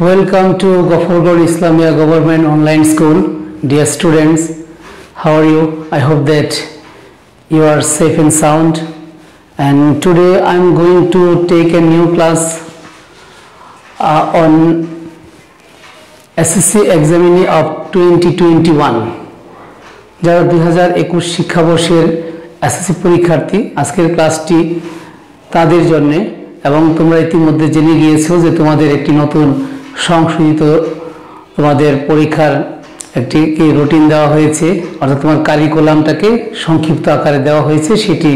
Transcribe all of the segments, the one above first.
Welcome to Ghaforgarh Islamia Government Online School. Dear students, how are you? I hope that you are safe and sound. And today I am going to take a new class on SSC examinee of 2021. যারা 2021 শিক্ষাবর্ষের SSC পরীক্ষার্থী, আজকের ক্লাসটি তাদের জন্য। এবং তোমরা ইতিমধ্যে জেনে গিয়েছো যে তোমাদের একটি নতুন সংশোধিত তোমাদের পরীক্ষার একটি রুটিন দেওয়া হয়েছে, অর্থাৎ তোমার কারিকুলামটাকে সংক্ষিপ্ত আকারে দেওয়া হয়েছে, সেটি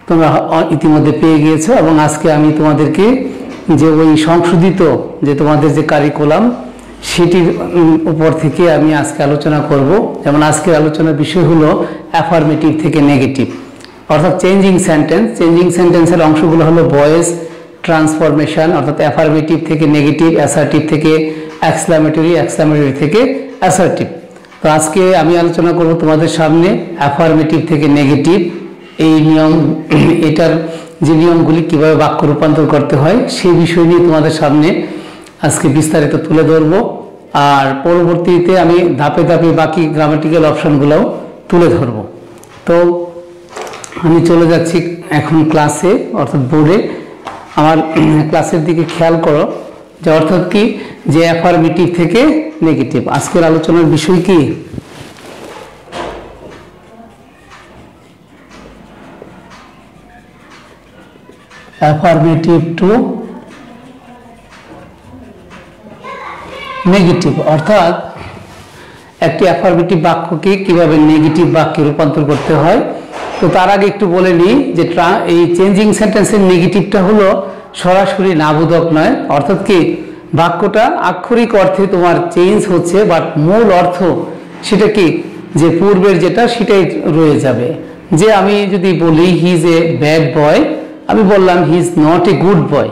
তোমরা ইতিমধ্যে পেয়ে গিয়েছো। এবং আজকে আমি তোমাদেরকে যে ওই সংশোধিত যে তোমাদের যে কারিকুলাম সেটির উপর থেকে আমি আজকে আলোচনা করব। যেমন আজকের আলোচনার বিষয় হলো অ্যাফার্মেটিভ থেকে নেগেটিভ, অর্থাৎ চেঞ্জিং সেন্টেন্স। চেঞ্জিং সেন্টেন্সের অংশগুলো হলো ভয়েস ট্রান্সফরমেশন, অর্থাৎ অ্যাফার্মেটিভ থেকে নেগেটিভ, অ্যাসার্টিভ থেকে এক্সক্লামেটরি, এক্সক্লামেটরি থেকে অ্যাসার্টিভ। তো আজকে আমি আলোচনা করব তোমাদের সামনে অ্যাফার্মেটিভ থেকে নেগেটিভ এই নিয়ম, এটার যে নিয়মগুলি কিভাবে বাক্য রূপান্তর করতে হয় সেই বিষয় নিয়ে তোমাদের সামনে আজকে বিস্তারিত তুলে ধরব। আর পরবর্তীতে আমি ধাপে ধাপে বাকি গ্রামাটিক্যাল অপশনগুলোও তুলে ধরব। তো আমি চলে যাচ্ছি এখন ক্লাসে, অর্থাৎ বোর্ডে। আমার ক্লাসের দিকে খেয়াল করো যে অর্থাৎ কি, যে অ্যাফার্মেটিভ থেকে নেগেটিভ। আজকের আলোচনার বিষয় কি, অ্যাফার্মেটিভ টু নেগেটিভ, অর্থাৎ একটি অ্যাফার্মেটিভ বাক্যকে কিভাবে নেগেটিভ বাক্যে রূপান্তর করতে হয়। তো তার আগে একটু বলে নিই যে এই চেঞ্জিং সেন্টেন্সের নেগেটিভটা হলো সরাসরি নাবোধক নয়, অর্থাৎ কি বাক্যটা আক্ষরিক অর্থে তোমার চেঞ্জ হচ্ছে, বাট মূল অর্থ সেটা কি, যে পূর্বের যেটা সেটাই রয়ে যাবে। যে আমি যদি বলি he is a bad boy, আমি বললাম হি is not a good boy,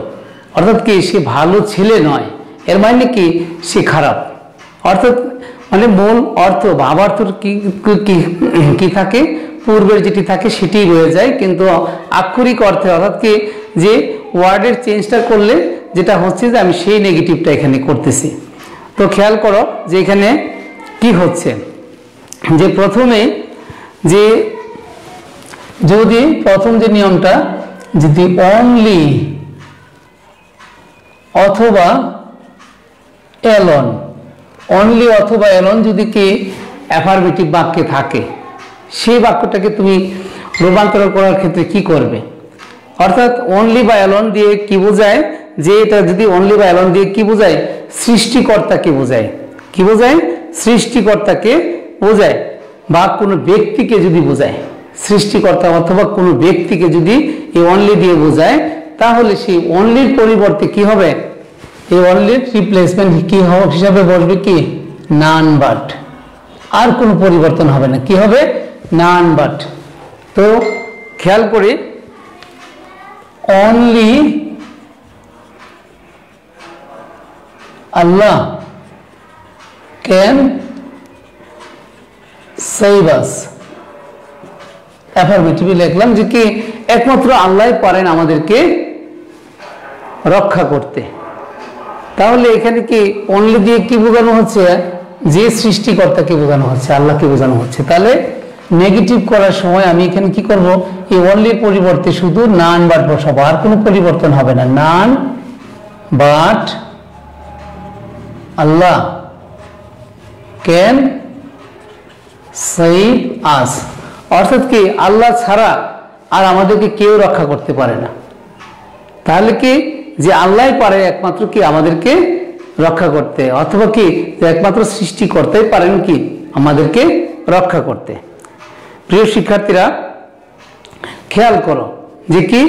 অর্থাৎ কি সে ভালো ছেলে নয়, এর মানে কি সে খারাপ। অর্থাৎ মানে মূল অর্থ ভাবার্থ কি থাকে, পূর্বের যেটি থাকে সেটি রয়ে যায়, কিন্তু আক্ষরিক অর্থে অর্থাৎ কি যে ওয়ার্ডের চেঞ্জটা করলে যেটা হচ্ছে যে আমি সেই নেগেটিভটা এখানে করতেছি। তো খেয়াল করো যে এখানে কি হচ্ছে, যে প্রথমে যে যদি প্রথম যে নিয়মটা, যদি অনলি অথবা এলন, অনলি অথবা এলন যদি কি অ্যাফার্মেটিভ বাক্যে থাকে, সেই বাক্যটাকে তুমি রূপান্তর করার ক্ষেত্রে কি করবে। অর্থাৎ অনলি বা এলন দিয়ে কি বোঝায়, যে এটা যদি অনলি বা এলন দিয়ে কি বোঝায়, সৃষ্টিকর্তাকে বোঝায়। কি বোঝায়? সৃষ্টিকর্তাকে বোঝায়। বা কোনো ব্যক্তিকে যদি বোঝায়, সৃষ্টিকর্তা অথবা কোনো ব্যক্তিকে যদি এই অনলি দিয়ে বোঝায়, তাহলে সেই অনলির পরিবর্তে কি হবে, এই অনলির রিপ্লেসমেন্ট কি হিসাবে বসবে কি, নান বাট। আর কোনো পরিবর্তন হবে না, কি হবে, নান বাট। তো খেয়াল করি, only Allah can save us. Affirmative লিখলাম যে কি একমাত্র আল্লাহ পারেন আমাদেরকে রক্ষা করতে। তাহলে এখানে কি অনলি দিয়ে কি বোঝানো হচ্ছে, যে সৃষ্টিকর্তাকে বোঝানো হচ্ছে, আল্লাহকে বোঝানো হচ্ছে। তাহলে নেগেটিভ করার সময় আমি এখানে কি করব, এই অনলির পরিবর্তে শুধু নান বাট বসাবো, আর কোনো পরিবর্তন হবে না। None but Allah can save us, অর্থাৎ কি আল্লাহ ছাড়া আর আমাদেরকে কেউ রক্ষা করতে পারে না। তাহলে কি যে আল্লাহ পারে একমাত্র কি আমাদেরকে রক্ষা করতে, অথবা কি যে একমাত্র সৃষ্টিকর্তাই পারেন কি আমাদেরকে রক্ষা করতে। প্রিয় শিক্ষার্থীরা খেয়াল করো যে কি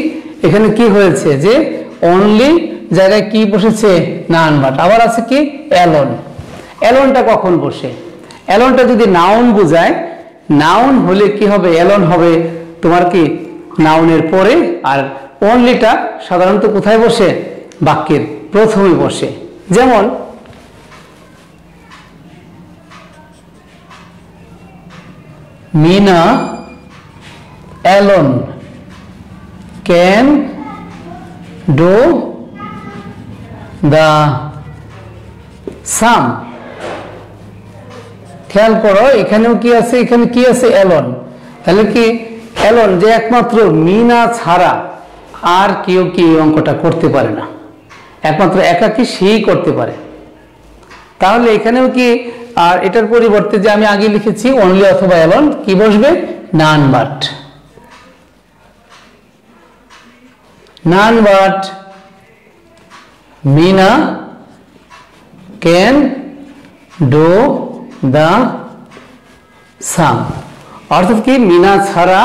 এখানে কি হয়েছে, যে অনলি জায়গায় কি বসেছে, নান বাট। আবার আছে কি এলন। এলনটা কখন বসে, এলনটা যদি নাউন বোঝায়, নাউন হলে কি হবে, এলন হবে তোমার কি নাউনের পরে, আর অনলিটা সাধারণত কোথায় বসে, বাক্যের প্রথমে বসে। যেমন Mina alone can do the same. খেয়াল করো এখানেও কি আছে, এখানে কি আছে, অ্যালন। তাহলে কি অ্যালন যে একমাত্র মিনা ছাড়া আর কেউ কি এই অঙ্কটা করতে পারে না, একমাত্র একাকী সেই করতে পারে। তাহলে এখানেও কি, আর এটার পরিবর্তে যে আমি আগে লিখেছি অনলি অথবা অ্যালন, কি বসবে, none but. None but Meena can do the same. অর্থাৎ কি মিনা ছাড়া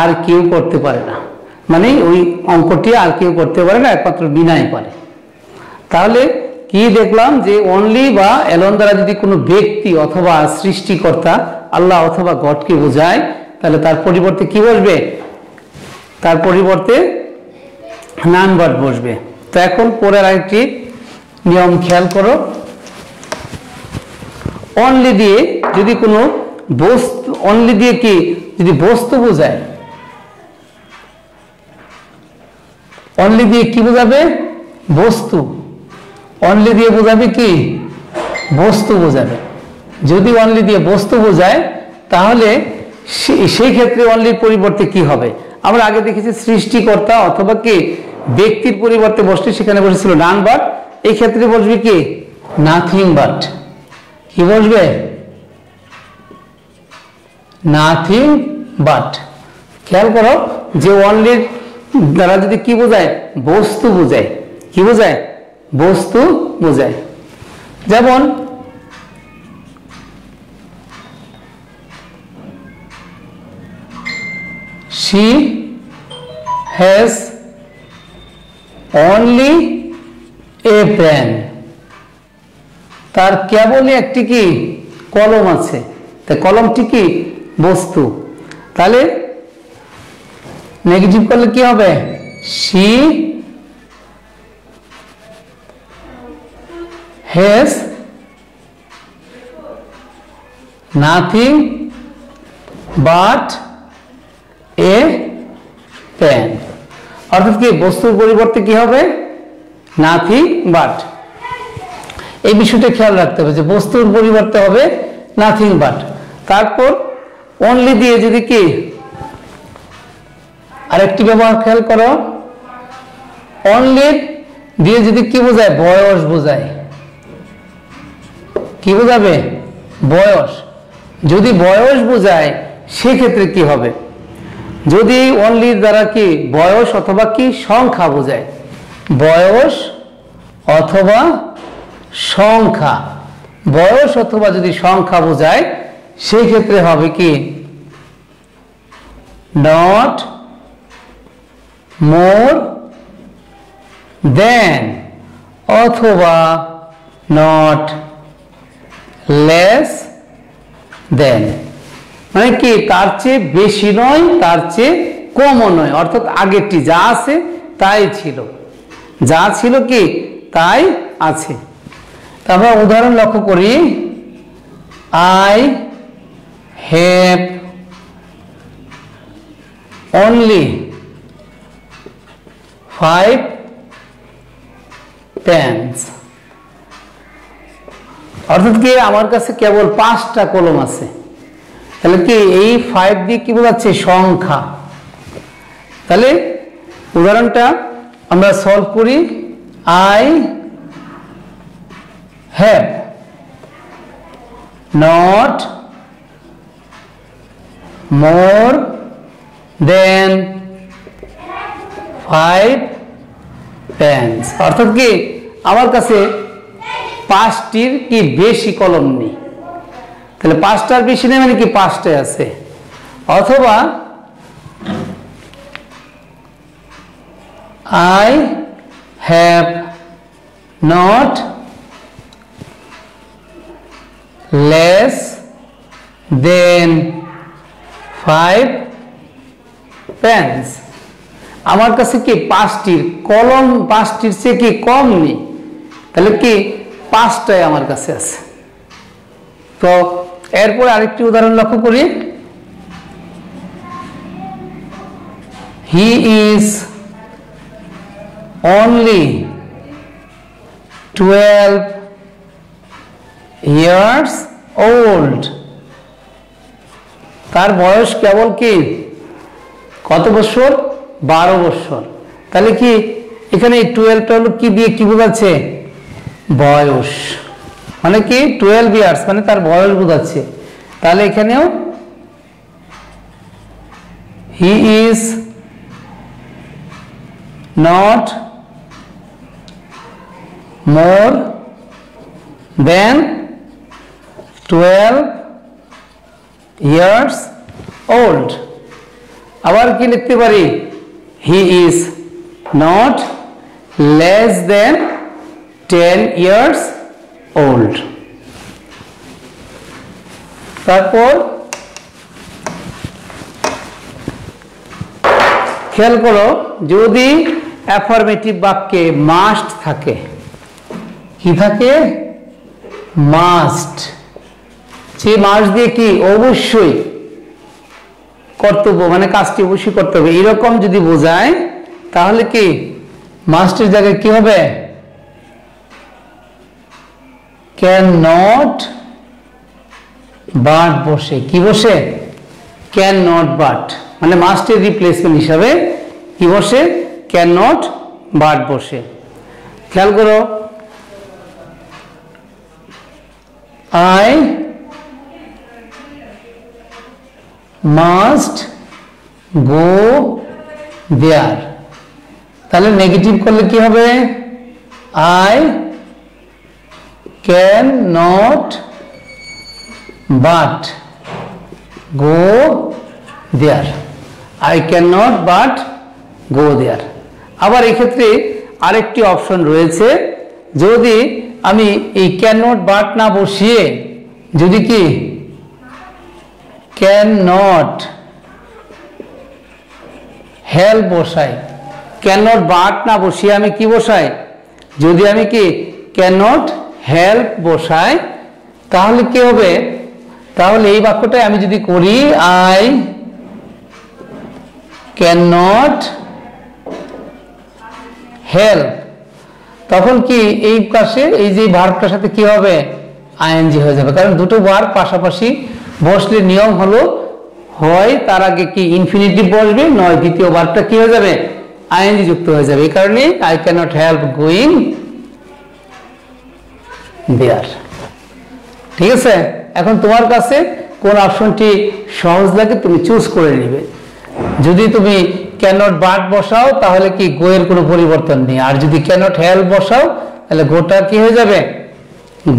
আর কেউ করতে পারে না, মানে ওই অঙ্কটি আর কেউ করতে পারে না, একমাত্র মিনাই পারে। তাহলে কি দেখলাম যে অনলি বা অ্যালন দ্বারা যদি কোনো ব্যক্তি অথবা সৃষ্টিকর্তা আল্লাহ অথবা গডকে বোঝায়, তাহলে তার পরিবর্তে কি বসবে, তার পরিবর্তে নান বাট বসবে। তো এখন পরের আরেকটি নিয়ম খেয়াল করো। অনলি দিয়ে যদি কোনো বস্তু, অনলি দিয়ে কি যদি বস্তু বোঝায়, অনলি দিয়ে কি বোঝাবে, বস্তু। অনলি দিয়ে বোঝাবে কি, বস্তু বোঝাবে। যদি অনলি দিয়ে বস্তু বোঝায় তাহলে সেই ক্ষেত্রে অনলির পরিবর্তে কি হবে, আমরা আগে দেখেছি সৃষ্টিকর্তা অথবা কি ব্যক্তির পরিবর্তে বসলে সেখানে বসেছিল নান বাট, এই ক্ষেত্রে বসবে কি নাথিং বাট। কি বসবে, নাথিং বাট। খেয়াল করো যে অনলির দ্বারা যদি কি বোঝায়, বস্তু বোঝায়, কি বোঝায়, বস্তু বোঝায়। যেমন she has only a pen, তার কেবলই একটি কি কলম আছে, তা কলমটি কি বস্তু। তাহলে নেগেটিভ করলে কি হবে, she has nothing but a pen। অর্থাৎ কি বস্তুর পরিবর্তে কি হবে, নাথিং বাট। এই বিষয়টা খেয়াল রাখতে হবে যে বস্তুর পরিবর্তে হবে নাথিং বাট। তারপর অনলি দিয়ে যদি কি আরেকটি ব্যবহার খেয়াল করো, অনলি দিয়ে যদি কি বোঝায়, বয়স বোঝায়। কি বোঝাবে, বয়স। যদি বয়স বোঝায় সেক্ষেত্রে কি হবে, যদি অনলি দ্বারা কি বয়স অথবা কি সংখ্যা বোঝায়, বয়স অথবা সংখ্যা, বয়স অথবা যদি সংখ্যা বোঝায় সেই ক্ষেত্রে হবে কি নট মোর দেন অথবা নট লেস দেন। মানে কি তার চেয়ে বেশি নয়, তার চেয়ে কমও নয়। অর্থাৎ আগেরটি যা আছে তাই ছিল, যা ছিল কি তাই আছে। তারপর উদাহরণ লক্ষ্য করি, আই হ্যাভ অনলি 5 pens। অর্থাৎ কি আমার কাছে কেবল 5টা কলম আছে। তাহলে কি এই 5 দিয়ে কি বোঝাচ্ছে, সংখ্যা। তাহলে উদাহরণটা আমরা সলভ করি, I have not more than 5 pens। অর্থাৎ কি আমার কাছে 5টির কি বেশি কলম নেই। তাহলে 5টার বেশি নেই মানে কি 5টাই আছে। অথবা I have not less than 5 pens। আমার কাছে কি 5টির কলম 5টির চেয়ে কি কম নেই। তাহলে কি 5টাই আমার কাছে আছে। তো এরপর আরেকটি উদাহরণ লক্ষ্য করি, he is only 12 years old, তার বয়স কেবল কি কত বছর? 12 বছর। তাহলে কি এখানে 12টা হলো কি দিয়ে কি বোঝাচ্ছে? বয়স, মানে কি 12 ইয়ার্স মানে তার বয়স বোঝাচ্ছে। তাহলে এখানেও he is not more than 12 years old. আবার কি লিখতে পারি? He is not less than 10 years old. তারপর খেয়াল করো, যদি অ্যাফার্মেটিভ বাক্যে মাস্ট থাকে, কি থাকে? মাস্ট। সে মাস্ট দিয়ে কি অবশ্যই কর্তব্য, মানে কাজটি অবশ্যই করতে হবে, এরকম যদি বোঝায় তাহলে কি মাস্টের জায়গায় কি হবে? ক্যান নট বাট বসে। কি বসে? ক্যান নট বাট, মানে মাস্টের রিপ্লেসমেন্ট হিসাবে কি বসে? ক্যান নট বাট বসে। খেয়াল করো, আই মাস্ট গো দেয়ার। তাহলে নেগেটিভ করলে কি হবে? I can not but go there. I can not but go there. আবার এক্ষেত্রে আরেকটি অপশন রয়েছে, যদি আমি এই ক্যান নট বাট না বসিয়ে যদি কি ক্যান নট হেল্প বসাই, ক্যান নট বাট না বসিয়ে আমি কি বসাই? যদি আমি কি ক্যান নট হেল্প বসাই তাহলে কি হবে? তাহলে এই বাক্যটাই আমি যদি করি আই ক্যান নট হেল্প, তখন কি এই পাশে এই যে ভার্বটার সাথে কি হবে? আইএনজি হয়ে যাবে, কারণ দুটো ভার্ব পাশাপাশি বসলে নিয়ম হলো হয় তার আগে কি ইনফিনিটিভ বসবে, নয় দ্বিতীয় ভার্বটা কি হয়ে যাবে? আইএনজি যুক্ত হয়ে যাবে। এই কারণে I can not help going there. ঠিক আছে, এখন তোমার কাছে কোন অপশনটি সহজ লাগে তুমি চুজ করে নিবে। যদি তুমি ক্যান নট বাট বসাও তাহলে কি গো এর কোনো পরিবর্তন নেই, আর যদি ক্যান নট হেল্প বসাও তাহলে গোটা কি হয়ে যাবে?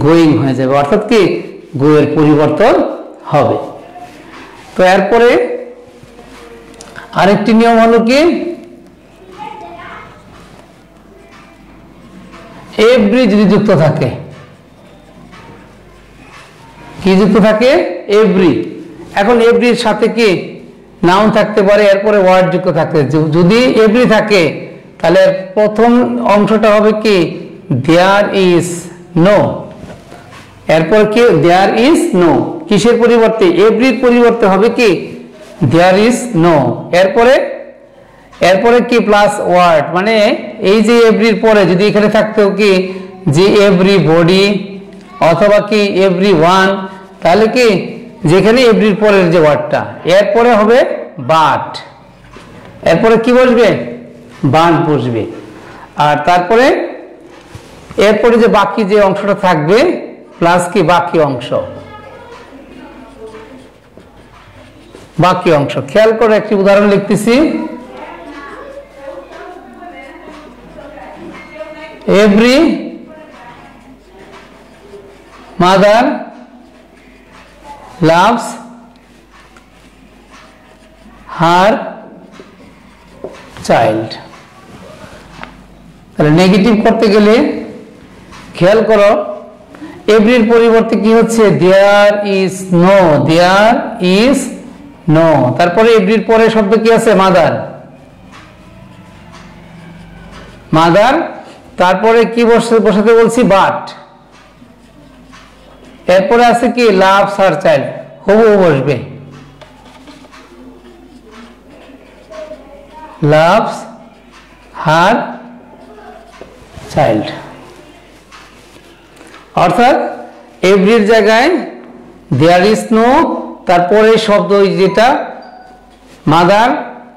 গোয়িং হয়ে যাবে, অর্থাৎ কি গো এর পরিবর্তন হবে। তো এরপরে আরেকটি নিয়ম হলো কি এভরি যদি যুক্ত থাকে, কি যুক্ত থাকে? এভরি। এখন এভরির সাথে কি নাউন থাকতে পারে, এরপরে ওয়ার্ড যুক্ত থাকতে, যদি এভরি থাকে তাহলে প্রথম অংশটা হবে কি দেয়ার ইজ নো, এরপর কি দেয়ার ইজ নো, কিসের পরিবর্তে? এভরির পরিবর্তে হবে কি দেয়ার ইজ নো, এরপরে কি প্লাস ওয়ার্ড, মানে এই যে এভরির পরে যদি এখানে থাকতো কি যে এভরি বডি অথবা কি এভরি ওয়ান, তাহলে কি যেখানে এভরির পরের যে ওয়ার্ডটা এরপরে হবে বাট, এরপরে কি বসবে? বাট বসবে। আর তারপরে এরপরে যে বাকি যে অংশটা থাকবে প্লাস কি বাকি অংশ। খেয়াল করে একটি উদাহরণ লিখতেছি, every mother loves her child. তাহলে নেগেটিভ করতে গেলে খেয়াল করো এভরির পরিবর্তে কি হচ্ছে? There is no, there is no. তারপরে এভরির পরে শব্দ কি আছে? Mother, mother. তারপরে কি বসাতে বলছি? বাট। এরপরে আছে কি লাভস হার চাইল্ড, হবু বসবে, লাভস হার চাইল্ড। অর্থাৎ এভরির জায়গায় দেয়ার ইজ নো, তারপরে শব্দ যেটা মাদার,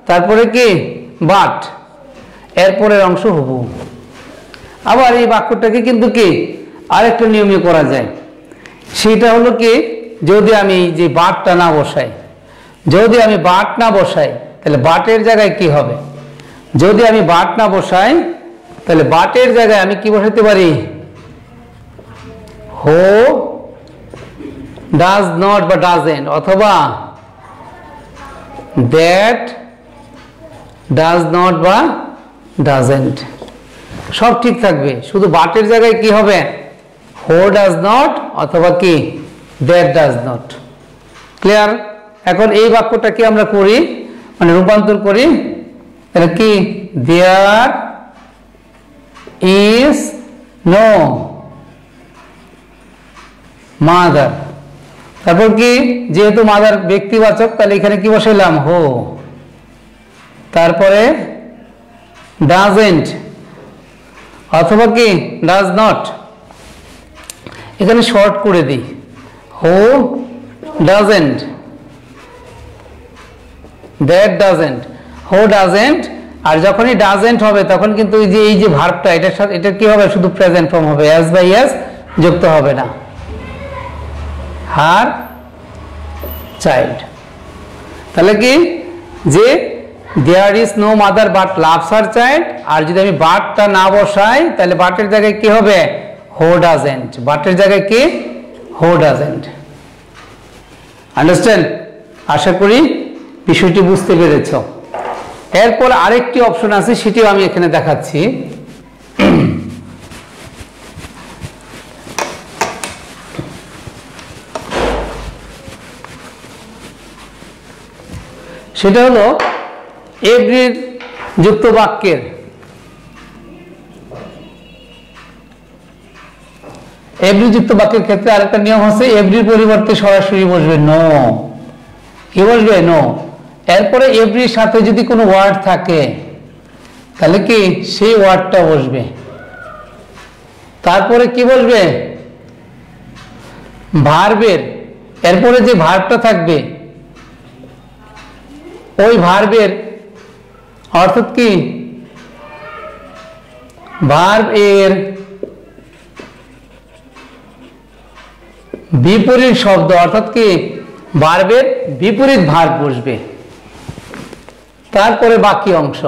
তারপরে কি বাট, এরপরের অংশ হবু। আবার এই বাক্যটাকে কিন্তু কি আরেকটা নিয়মে করা যায়, সেটা হলো কি যদি আমি যে বাটটা না বসাই, যদি আমি বাট না বসাই তাহলে বাটের জায়গায় কি হবে, যদি আমি বাট না বসাই তাহলে বাটের জায়গায় আমি কি বসাতে পারি, হো ডাজ নট বা ডাজেন্ট, অথবা দ্যাট ডাজ নট বা ডাজেন্ট, সব ঠিক থাকবে। শুধু বাটের জায়গায় কি হবে, হো ডাজ নট অথবা কি দ্যাট ডাজ নট। ক্লিয়ার? এখন এই বাক্যটাকে আমরা করি, মানে রূপান্তর করি, তাহলে কি দেয়ার ইজ নো মাদার, তারপর কি যেহেতু মাদার ব্যক্তিবাচক তাহলে এখানে কি বসাইলাম, হো, তারপরে ডাজেন্ট অথবা কি ডাজ নট, এখানে শর্ট করে দিই, হো ডাজেন্ট, দ্যাট ডাজেন্ট, হো ডাজেন্ট। আর যখনই ডাজেন্ট হবে তখন কিন্তু এই যে ভার্বটা এটার সাথে এটা কি হবে, শুধু প্রেজেন্ট ফর্ম হবে, অ্যাজ বাই অ্যাজ যুক্ত হবে না, হার চাইল্ড। তাহলে কি যে there is no mother but loves her child, আর যদি আমি বাটটা না বসাই তাহলে বাটের জায়গায় কি হবে, হো ডাজেন্ট, বাটের জায়গায় কি হো ডাজেন্ট। আন্ডারস্ট্যান্ড? আশা করি বিষয়টি বুঝতে পেরেছ। এরপর আরেকটি অপশন আছে, সেটিও আমি এখানে দেখাচ্ছি। সেটা হলো এভরি যুক্ত বাক্যের এভরি যুক্ত বাক্যের ক্ষেত্রে আরেকটা নিয়ম হচ্ছে, এভরির পরিবর্তে সরাসরি বসবে নো। কি বসবে, নো। এরপরে এভরির সাথে যদি কোনো ওয়ার্ড থাকে তাহলে কি সেই ওয়ার্ডটা বসবে, তারপরে কি বসবে, ভার্বের এরপরে যে ভার্বটা থাকবে ওই ভার্বের অর্থাৎ কি ভার্ব এর বিপরীত শব্দ, অর্থাৎ কি ভার্বের বিপরীত ভার্ব বসবে, তারপরে বাকি অংশ,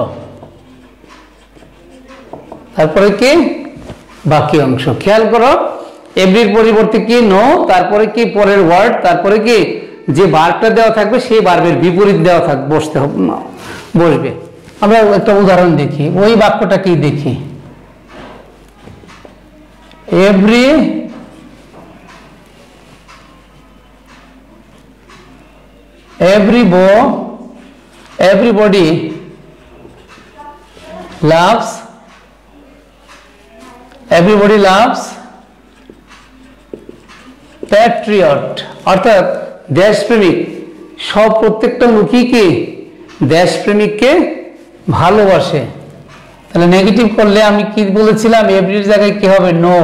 তারপরে কি বাকি অংশ। খেয়াল করো, এভরির পরিবর্তে কি নো, তারপরে কি পরের ওয়ার্ড, তারপরে কি যে ভার্বটা দেওয়া থাকবে সেই ভার্বের বিপরীত দেওয়া থাকবে, বসতে হবে না, বসবে। আমরা একটা উদাহরণ দেখি, ওই বাক্যটা কি দেখি, everybody loves patriot, অর্থাৎ দেশপ্রেমিক, সব প্রত্যেকটা মুখী কি দেশপ্রেমিককে ভালোবাসে। তাহলে নেগেটিভ করলে আমি কি বলেছিলাম, এভরির জায়গায় কি হবে, নো,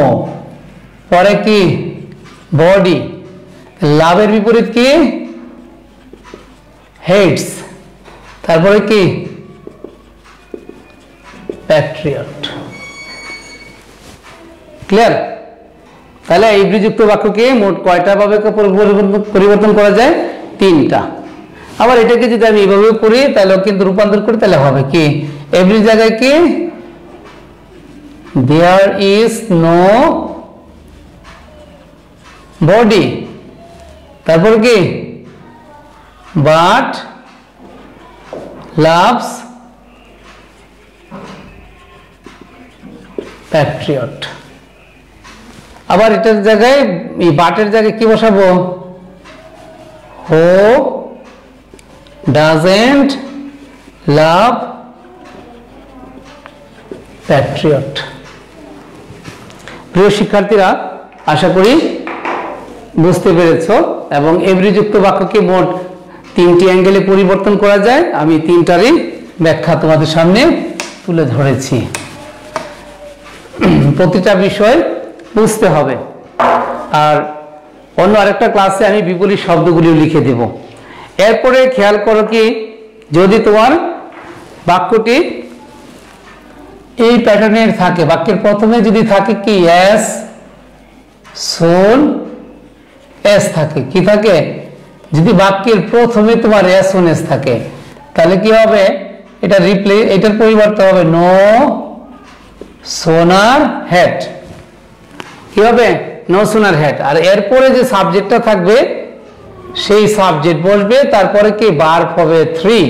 পরে কি বডি, লাভের বিপরীত কি হেটস, তারপরে কি প্যাট্রিয়ট। ক্লিয়ার? তাহলে এভরি যুক্ত বাক্যকে মোট কয়টা ভাবে পরিবর্তন করা যায়, তিনটা। আবার এটাকে যদি আমি এইভাবে করি তাহলে কিন্তু রূপান্তর করি তাহলে হবে কি, এভরি জায়গায় কি দেয়ার ইজ নো বডি, তারপর কি বাট লাভস প্যাট্রিয়ট। আবার এটার জায়গায় এই বাটের জায়গায় কি বসাবো, হো ডাজেন্ট লাভ প্যাট্রিয়ট। প্রিয় শিক্ষার্থীরা, আশা করি বুঝতে পেরেছ এবং এভরি যুক্ত বাক্যকে মোট তিনটি অ্যাঙ্গেলে পরিবর্তন করা যায়। আমি তিনটারই ব্যাখ্যা তোমাদের সামনে তুলে ধরেছি। প্রতিটা বিষয় বুঝতে হবে। আর অন্য আরেকটা ক্লাসে আমি বিপরীত শব্দগুলিও লিখে দেব। এরপরে খেয়াল করো কি, যদি তোমার বাক্যটি এই প্যাটার্নের থাকে, বাক্যের প্রথমে যদি থাকে কি as soon as থাকে, কি থাকে, যদি বাক্যের প্রথমে তোমার as soon as থাকে তাহলে কি হবে, এটার পরিবর্তে হবে no sooner had, কি হবে, no sooner had। আর এরপরে যে সাবজেক্টটা থাকবে সেই সাবজেক্ট বসবে, তারপরে কি ভার্ব হবে 3।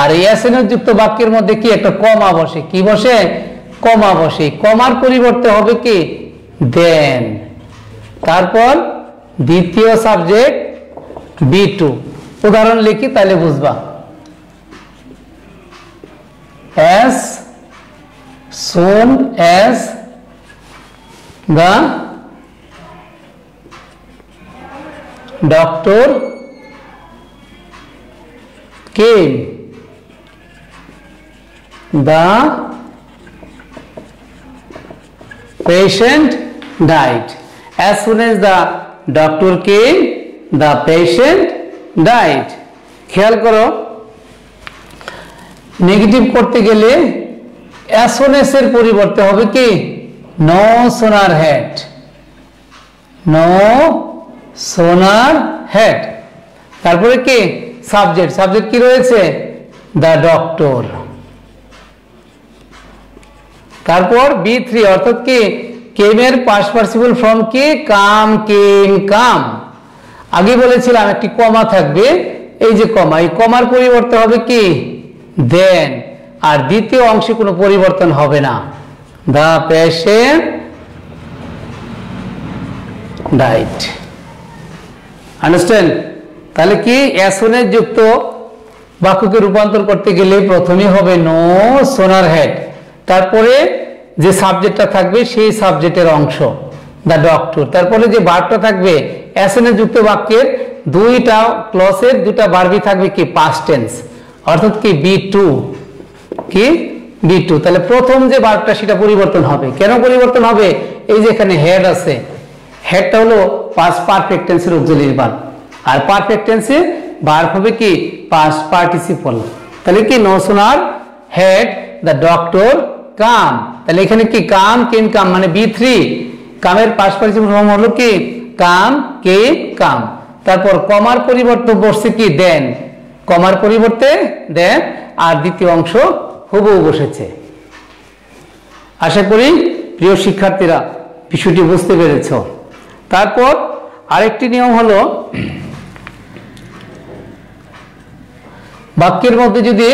আর as এর যুক্ত বাক্যের মধ্যে কি একটা কমা বসে, কি বসে, কমা বসে। কমার পরিবর্তে হবে কি then, তারপর দ্বিতীয় সাবজেক্ট be2। উদাহরণ লিখি তাহলে বুঝবা। as soon as the doctor came, the patient died। as soon as the doctor came, the patient died। খেয়াল করো, নেগেটিভ করতে গেলে as soon as এর পরিবর্তে হবে কি no sooner had, no sooner had। তারপরে কি সাবজেক্ট, সাবজেক্ট কি রয়েছে, the doctor। তারপর be3 অর্থাৎ কি came এর past participle form কি come, came, come। আগে বলেছিলাম একটি কমা থাকবে, এই যে কমা, এই কমার পরিবর্তে হবে কি then। আর দ্বিতীয় অংশে কোনো পরিবর্তন হবে না, the patient died। আন্ডারস্ট্যান্ড? তাহলে কি as soon as যুক্ত বাক্যকে রূপান্তর করতে গেলে প্রথমে হবে no sooner had, তারপরে যে সাবজেক্টটা থাকবে সেই সাবজেক্টের অংশ the doctor, তারপরে যে ভার্বটা থাকবে as soon as যুক্ত বাক্যের দুইটা ক্লজের দুটা ভার্বই থাকবে কি past tense, অর্থাৎ কি be2, কি be2। তাহলে প্রথম যে ভার্বটা সেটা পরিবর্তন হবে। কেন পরিবর্তন হবে, এই যে এখানে হেড আছে, হেডটা হলো পাস্ট পারফেক্ট টেন্সের অক্সিলারি ভার্ব, আর পারফেক্ট টেন্সে ভার্ব হবে কি পাস্ট পার্টিসিপল। তাহলে কি no sooner had the doctor come, তাহলে এখানে কি come, came, come মানে be3, কামের পাস্ট পার্টিসিপল ফর্ম হলো কি come, came, come। তারপর কমার পরিবর্তে বসছে কি then, কমার পরিবর্তে then, আর দ্বিতীয় অংশ হুবহু বসেছে। আশা করি প্রিয় শিক্ষার্থীরা বিষয়টি বুঝতে পেরেছ। তারপর আরেকটি নিয়ম হলো, বাক্যের মধ্যে যদি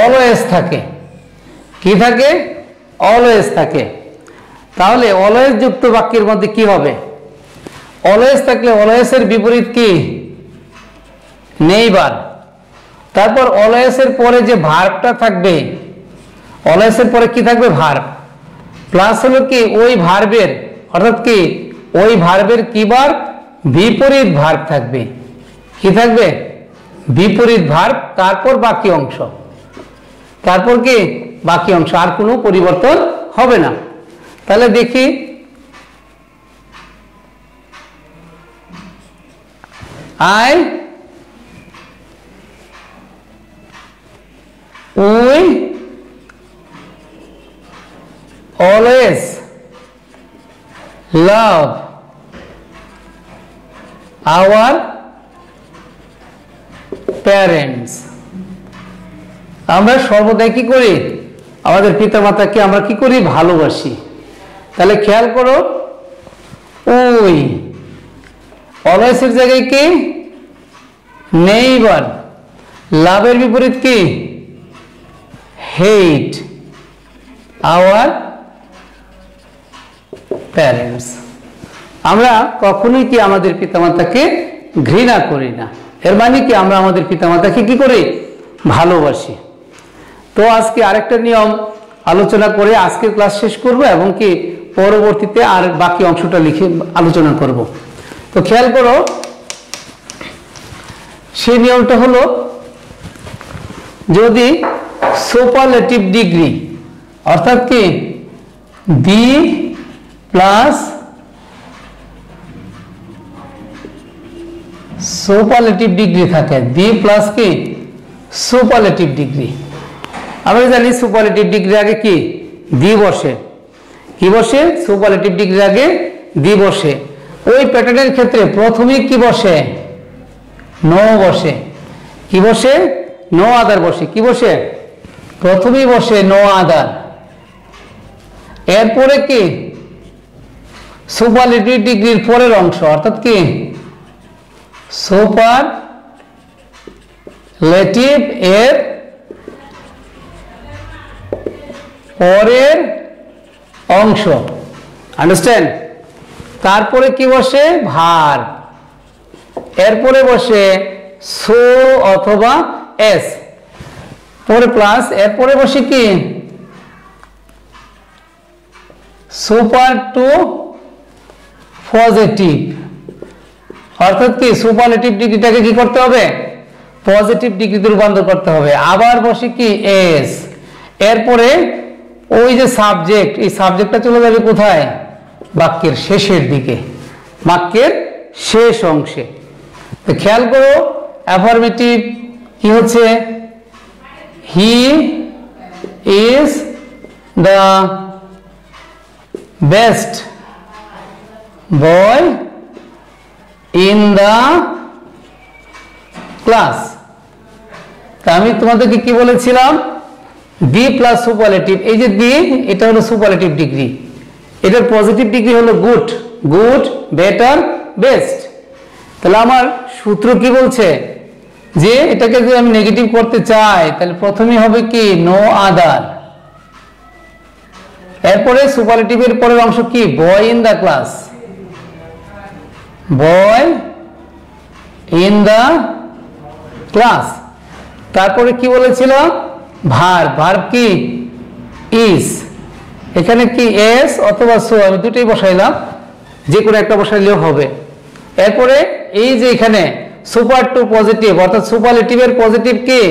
অলওয়েজ থাকে, কি থাকে, অলওয়েজ থাকে, তাহলে অলওয়েজ যুক্ত বাক্যের মধ্যে কি হবে, অলওয়েজ থাকলে অলওয়েজ এর বিপরীত কি নেইবার। তারপর অলওয়েজ এর পরে যে ভার্বটা থাকবে, অলওয়েজ এর পরে কি থাকবে, ভার্ব, প্লাস হলো কি ওই ভার্বের, অর্থাৎ কি ওই ভার্বের কি ভার্ব, বিপরীত ভার্ব থাকবে, কি থাকবে, বিপরীত ভার্ব, তারপর বাকি অংশ, তারপর কি বাকি অংশ, আর কোনো পরিবর্তন হবে না। তাহলে দেখি we always love our parents। আমরা সর্বদাই কি করি, আমাদের পিতামাতাকে আমরা কি করি, ভালোবাসি। তাহলে খেয়াল করো, ওই অলওয়েজ এর জায়গায় কি নেইবার, লাভের বিপরীত কি হেট আওয়ার প্যারেন্টস। আমরা কখনোই কি আমাদের পিতামাতাকে ঘৃণা করি না, এর মানে কি আমরা আমাদের পিতামাতাকে কি করি, ভালোবাসি। তো আজকে আরেকটা নিয়ম আলোচনা করে আজকের ক্লাস শেষ করব এবং কি পরবর্তীতে আর বাকি অংশটা লিখে আলোচনা করব। তো খেয়াল করো, সেই নিয়মটা হলো, যদি সুপারলেটিভ ডিগ্রি অর্থাৎ কি দি প্লাস সুপারলেটিভ ডিগ্রি থাকে, দি প্লাস কি সুপারলেটিভ ডিগ্রি। আমরা জানি সুপারলেটিভ ডিগ্রি আগে কি দি বসে, কি বসে সুপারলেটিভ ডিগ্রি আগে দি বসে। ওই প্যাটার্নের ক্ষেত্রে প্রথমে কি বসে নো বসে, কি বসে নো আদার বসে, কি বসে প্রথমেই বসে নো আদার, এরপরে কি সুপারলেটিভ ডিগ্রির পরের অংশ অর্থাৎ কি সুপারলেটিভ এর পরের অংশ, আন্ডারস্ট্যান্ড। তারপরে কি বসে ভার্ব, এরপরে বসে সো অথবা এস, পরে প্লাস, এরপরে বসে কি সুপার টু পজিটিভ, অর্থাৎ কি সুপারলেটিভ ডিগ্রিটাকে কি করতে হবে পজিটিভ ডিগ্রিতে রূপান্তর করতে হবে। আবার বসে কি এস, এরপরে ওই যে সাবজেক্ট, এই সাবজেক্টটা চলে যাবে কোথায় বাক্যের শেষের দিকে, বাক্যের শেষ অংশে। তো খেয়াল করো অ্যাফার্মেটিভ কি হচ্ছে he is the best boy in the class. তা আমি তোমাদেরকে কি বলেছিলাম দি প্লাস সুপারলেটিভ, এই যে দি এটা হলো সুপারলেটিভ ডিগ্রি, এটার পজিটিভ ডিগ্রি হলো গুড, গুড বেটার বেস্ট। তাহলে আমার সূত্র কি বলছে যে এটাকে যদি আমি নেগেটিভ করতে চাই তাহলে প্রথমেই হবে কি নো আদার, এরপরে সুপারলেটিভের পরের অংশ কি boy in the class, boy in the class. তারপরে কি বলেছিল ভার্ব, ভার্ব কি ইজ, এখানে কি এস অথবা সো, আমি দুটোই বসাইলাম, যে কোনো একটা বসাইলেও হবে। এরপরে এই যে এখানে সুপার টু পজিটিভ অর্থাৎ সুপারলেটিভের পজিটিভ কি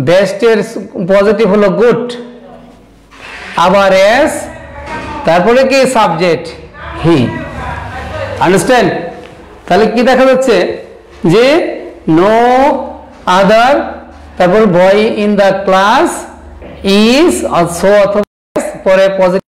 বেস্টের পজিটিভ হলো গুড, আবার এস, তারপরে কি সাবজেক্ট হি, আন্ডারস্ট্যান্ড। তাহলে কি দেখা যাচ্ছে যে নো আদার, তারপর boy in the class is so অথবা পরে positive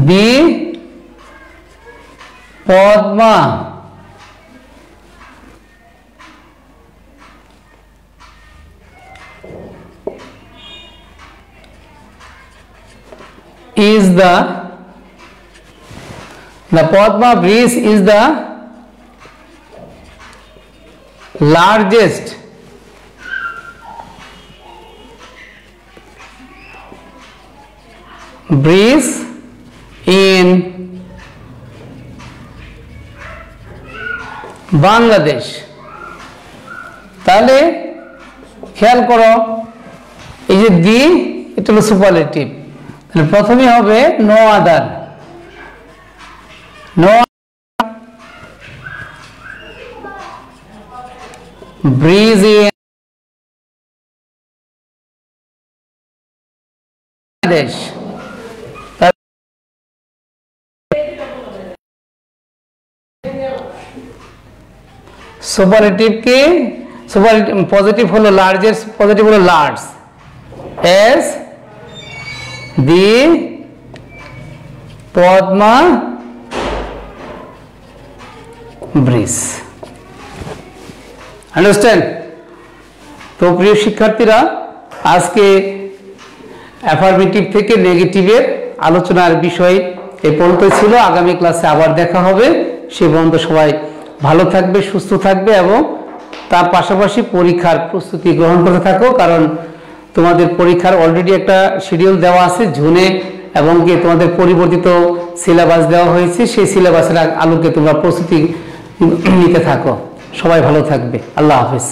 the Padma is the Padma bridge is the largest bridge in Bangladesh. তাহলে খেয়াল করো এই যে দি এটা হলো সুপারলেটিভ, তাহলে প্রথমে হবে no other, no bridge in Bangladesh. Superlative কি সুপারলেটিভ পজিটিভ হলো লার্জেস্ট, পজিটিভ হলো large, as the Padma bridge, understand. তো প্রিয় শিক্ষার্থীরা আজকে অ্যাফার্মেটিভ থেকে নেগেটিভের আলোচনার বিষয় এই পর্যন্ত ছিল। আগামী ক্লাসে আবার দেখা হবে, সে পর্যন্ত সবাই ভালো থাকবে, সুস্থ থাকবে এবং তার পাশাপাশি পরীক্ষার প্রস্তুতি গ্রহণ করতে থাকো, কারণ তোমাদের পরীক্ষার অলরেডি একটা শিডিউল দেওয়া আছে জুনে, এবং কি তোমাদের পরিবর্তিত সিলেবাস দেওয়া হয়েছে, সেই সিলেবাসের আলোকে তোমরা প্রস্তুতি নিতে থাকো। সবাই ভালো থাকবে, আল্লাহ হাফেজ।